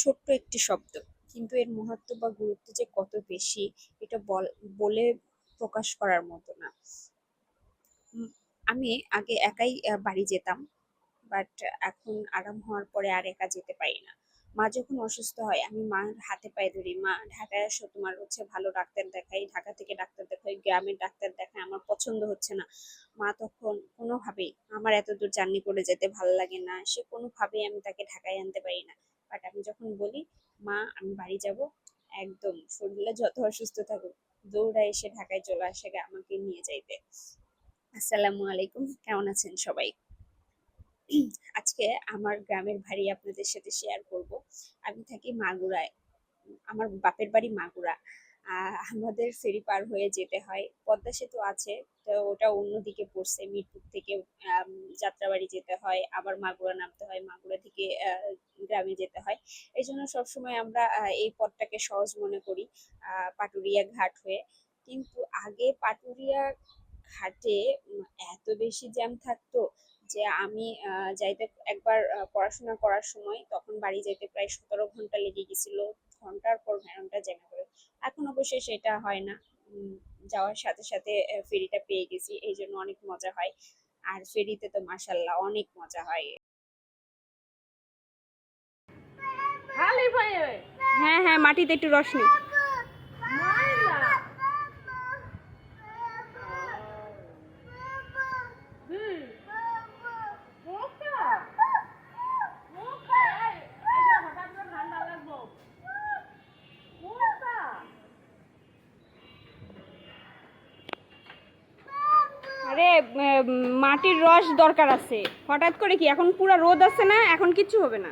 ছোট্ট একটি শব্দ, কিন্তু এর মাহাত্ম্য বা গুরুত্ব যে কত বেশি এটা বলে প্রকাশ করার মতো না। উম, আমি আগে একাই বাড়ি যেতাম, বাট এখন আরাম হওয়ার পরে আর একা যেতে পারি না। মা যখন অসুস্থ হয় আমি মার হাতে পায়ে ধরি, মা ঢাকায় আসো, তোমার হচ্ছে ভালো ডাক্তার দেখাই, ঢাকা থেকে ডাক্তার দেখাই, গ্রামের ডাক্তার দেখাই, আমার পছন্দ হচ্ছে না। মা তখন কোনোভাবেই, আমার এত দূর জার্নি করে যেতে ভালো লাগে না, সে কোনোভাবেই আমি তাকে ঢাকায় আনতে পারি না। বাট আমি যখন বলি মা আমি বাড়ি যাব, একদম শরীরে যত অসুস্থ থাকুক দৌড়ায় এসে ঢাকায় চলে আসে আমাকে নিয়ে যাইতে। আসসালামু আলাইকুম, কেমন আছেন সবাই? আজকে আমার গ্রামের বাড়ি আপনাদের সাথে শেয়ার করব। আমি থাকি মাগুরায়, আমার বাপের বাড়ি মাগুরা। আমাদের ফেরি পার হয়ে যেতে হয়, পদ্মা সেতু আছে, তো ওটা অন্যদিকে পড়ছে, মিরপুর থেকে আম, যাত্রাবাড়ি যেতে হয়, আবার মাগুরা নামতে হয়, মাগুরা থেকে গ্রামে যেতে হয়। এই জন্য সবসময় আমরা এই পথটাকে সহজ মনে করি, পাটুরিয়া ঘাট হয়ে। কিন্তু আগে পাটুরিয়া ঘাটে এত বেশি জ্যাম থাকতো যে আমি যাইতে একবার পড়াশোনা করার সময় তখন বাড়ি যাইতে প্রায় 17 ঘন্টা লেগে গেছিল, ঘন্টার পর ঘন্টা জ্যামে করে। এখন অবশ্যই সেটা হয় না, উম, যাওয়ার সাথে সাথে ফেরিটা পেয়ে গেছি, এই জন্য অনেক মজা হয়। আর ফেরিতে তো মাশাল্লাহ অনেক মজা হয়। হ্যাঁ হ্যাঁ, মাটিতে একটু রস নি। আরে মাটির রস দরকার আছে, হঠাৎ করে কি এখন পুরো রোদ আছে না, এখন কিচ্ছু হবে না।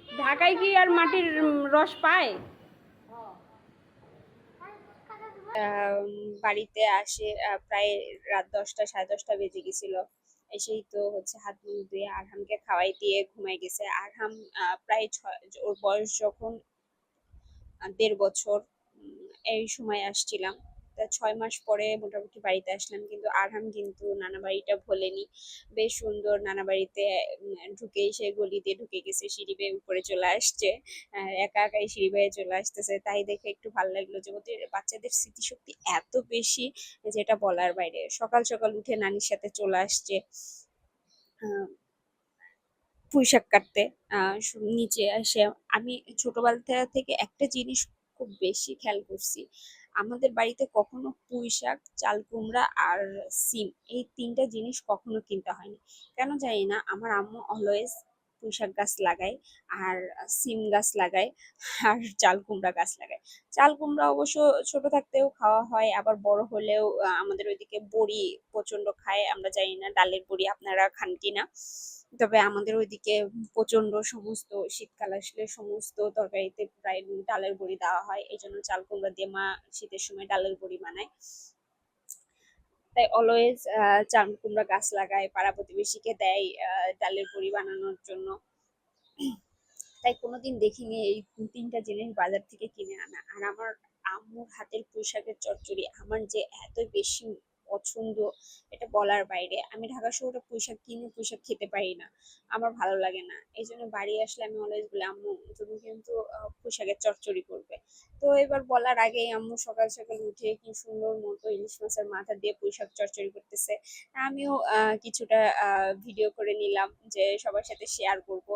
ঢাকায় কি আর মাটির রস পায়? বাড়িতে আসে প্রায় রাত 10টা সাড়ে 10টা বেজে গেছিল। এসেই তো হচ্ছে হাত মুখ ধুয়ে আরহামকে খাওয়াই দিয়ে ঘুমাই গেছে। আরহাম প্রায় ওর বয়স যখন 1.5 বছর, এই সময় আসছিলাম। তা 6 মাস পরে মোটামুটি বাড়িতে আসলাম, কিন্তু আরহাম কিন্তু নানা বাড়িটা ভোলেনি। বেশ সুন্দর নানা বাড়িতে ঢুকে, সে গলি দিয়ে ঢুকে গেছে, সিঁড়ি বেয়ে উপরে চলে আসছে, একা একাই সিঁড়ি বেয়ে চলে আসতেছে। তাই দেখে একটু ভালো লাগলো যে ওদের বাচ্চাদের স্মৃতিশক্তি এত বেশি, যেটা বলার বাইরে। সকাল সকাল উঠে নানির সাথে চলে আসছে আহ, পুঁইশাক কাটতে। নিচে আসে, আমি ছোটবেলা থেকে একটা জিনিস খুব বেশি খেয়াল করছি, আমাদের বাড়িতে কখনো পুঁইশাক, চাল কুমড়া আর সিম, এই তিনটা জিনিস কখনো কিনতে হয়নি। কেন জানি না, আমার আম্মু অলওয়েজ পুঁইশাক গাছ লাগায়, আর সিম গাছ লাগায়, আর চাল কুমড়া গাছ লাগায়। চাল কুমড়া অবশ্য ছোট থাকতেও খাওয়া হয়, আবার বড় হলেও আমাদের ওইদিকে বড়ি প্রচন্ড খায়, আমরা জানি না ডালের বড়ি আপনারা খান কিনা। তবে আমাদের ওইদিকে প্রচন্ড সমস্ত শীতকাল আসলে সমস্ত তরকারিতে প্রায় ডালের বড়ি দেওয়া হয়, এই জন্য চাল কুমড়া দিয়ে মা শীতের সময় ডালের বড়ি বানায়। তাই অলওয়েজ চাল কুমড়া গাছ লাগায়, পাড়া প্রতিবেশীকে দেয় ডালের বড়ি বানানোর জন্য। তাই কোনোদিন দেখিনি এই তিনটা জিনিস বাজার থেকে কিনে আনা। আর আমার আম্মুর হাতের পুঁইশাকের চচ্চড়ি আমার যে এত বেশি পছন্দ, এটা বলার বাইরে। আমি ঢাকা শহরে পুঁইশাক কিনে পুঁইশাক খেতে পারি না, আমার ভালো লাগে না। এই জন্য বাড়ি আসলে আমি অলওয়েজ বলি আম্মু তুমি কিন্তু পুঁইশাকের চচ্চড়ি করবে। তো এবার বলার আগেই আম্মু সকাল সকাল উঠে কি সুন্দর মতো ইলিশ মাছের মাথা দিয়ে পুঁইশাক চচ্চড়ি করতেছে। আমিও কিছুটা ভিডিও করে নিলাম যে সবার সাথে শেয়ার করব।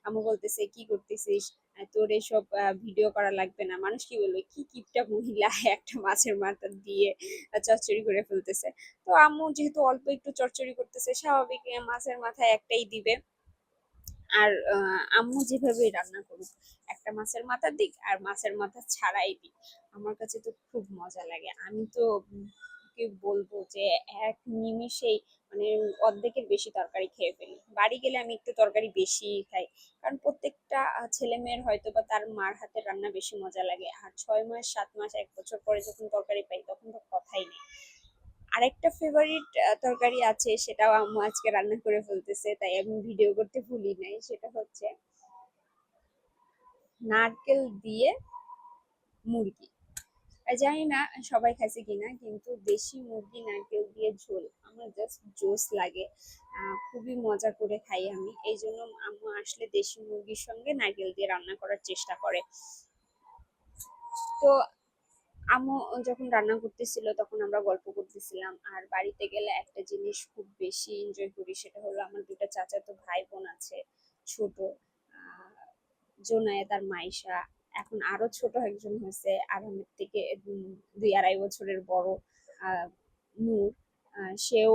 আম্মু বলতেছে কি করতেছিস, তোর এসব ভিডিও করা লাগবে না, মানুষ কি বলবে, কি কিপটা মহিলা একটা মাছের মাথা দিয়ে চচ্চড়ি করে ফেলতেছে। তো আম্মু যেহেতু অল্প একটু চচ্চড়ি করতেছে, স্বাভাবিক মাছের মাথায় একটাই দিবে। আর আম্মু যেভাবে রান্না করুক, একটা মাছের মাথা দিক আর মাছের মাথা ছাড়াই দিক, আমার কাছে তো খুব মজা লাগে। আমি তো কি বলবো যে এক নিমিষেই মানে অর্ধেকের বেশি তরকারি খেয়ে ফেলি। বাড়ি গেলে আমি একটু তরকারি বেশি খাই, কারণ প্রত্যেকটা ছেলে মেয়ের হয়তো বা তার মার হাতের রান্না বেশি মজা লাগে। আর 6 মাস 7 মাস 1 বছর পরে যখন তরকারি পাই তখন তো কথাই নেই। আরেকটা ফেভারিট তরকারি আছে, সেটাও আম্মু আজকে রান্না করে ফেলতেছে, তাই আমি ভিডিও করতে ভুলি নাই। সেটা হচ্ছে নারকেল দিয়ে মুরগি। জানি না সবাই খাইছে কিনা, কিন্তু দেশি মুরগি নারকেল দিয়ে ঝোল আমার জাস্ট জোস লাগে। খুবই মজা করে খাই আমি, এই জন্য আম্মু আসলে দেশি মুরগির সঙ্গে নারকেল দিয়ে রান্না করার চেষ্টা করে। তো আম্মু যখন রান্না করতেছিল তখন আমরা গল্প করতেছিলাম। আর বাড়িতে গেলে একটা জিনিস খুব বেশি এনজয় করি, সেটা হলো আমার দুটো চাচাতো ভাই বোন আছে, ছোট। আহ জোনায়েদ আর মাইশা। এখন আরো ছোট একজন হয়েছে আরহামের থেকে, 2-2.5 বছরের বড়। আহ নূর। সেও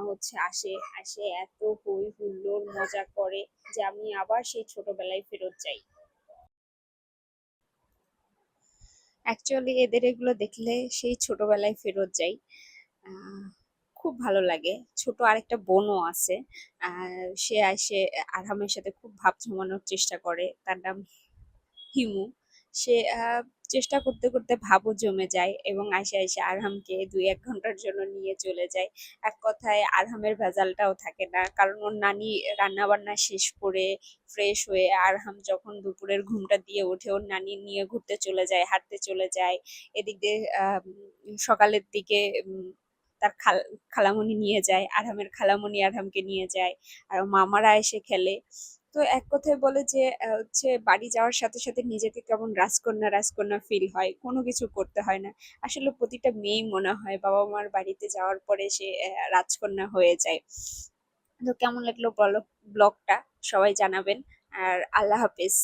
হচ্ছে আসে আসে এত হই হুল্লোড় মজা করে যে আমি আবার সেই ছোটবেলায় ফেরত যাই। অ্যাকচুয়ালি এদের এগুলো দেখলে সেই ছোটবেলায় ফেরত যাই। আহ খুব ভালো লাগে। ছোট আরেকটা বোনও আছে। সে আসে আরহামের সাথে খুব ভাব জমানোর চেষ্টা করে, তার নাম হিমু। সে চেষ্টা করতে করতে ভাবও জমে যায় এবং আইসে আইসে আরহামকে 2-1 ঘন্টার জন্য নিয়ে চলে যায়। এক কথায় আরহামের ভেজালটাও থাকে না, কারণ ওর নানি রান্না বান্না শেষ করে ফ্রেশ হয়ে আরহাম যখন দুপুরের ঘুমটা দিয়ে ওঠে ওর নানি নিয়ে ঘুরতে চলে যায়, হাঁটতে চলে যায়। এদিক দিয়ে সকালের দিকে তার খালামণি নিয়ে যায়, আরহামের খালামণি আরহামকে নিয়ে যায়, আর ওর মামারা এসে খেলে। তো এক কথায় বলে যে হচ্ছে বাড়ি যাওয়ার সাথে সাথে নিজেকে কেমন রাজকন্যা রাজকন্যা ফিল হয়, কোনো কিছু করতে হয় না। আসলে প্রতিটা মেয়েই মনে হয় বাবা মার বাড়িতে যাওয়ার পরে সে রাজকন্যা হয়ে যায়। তো কেমন লাগলো বলো ব্লগটা, সবাই জানাবেন। আর আল্লাহ হাফেজ।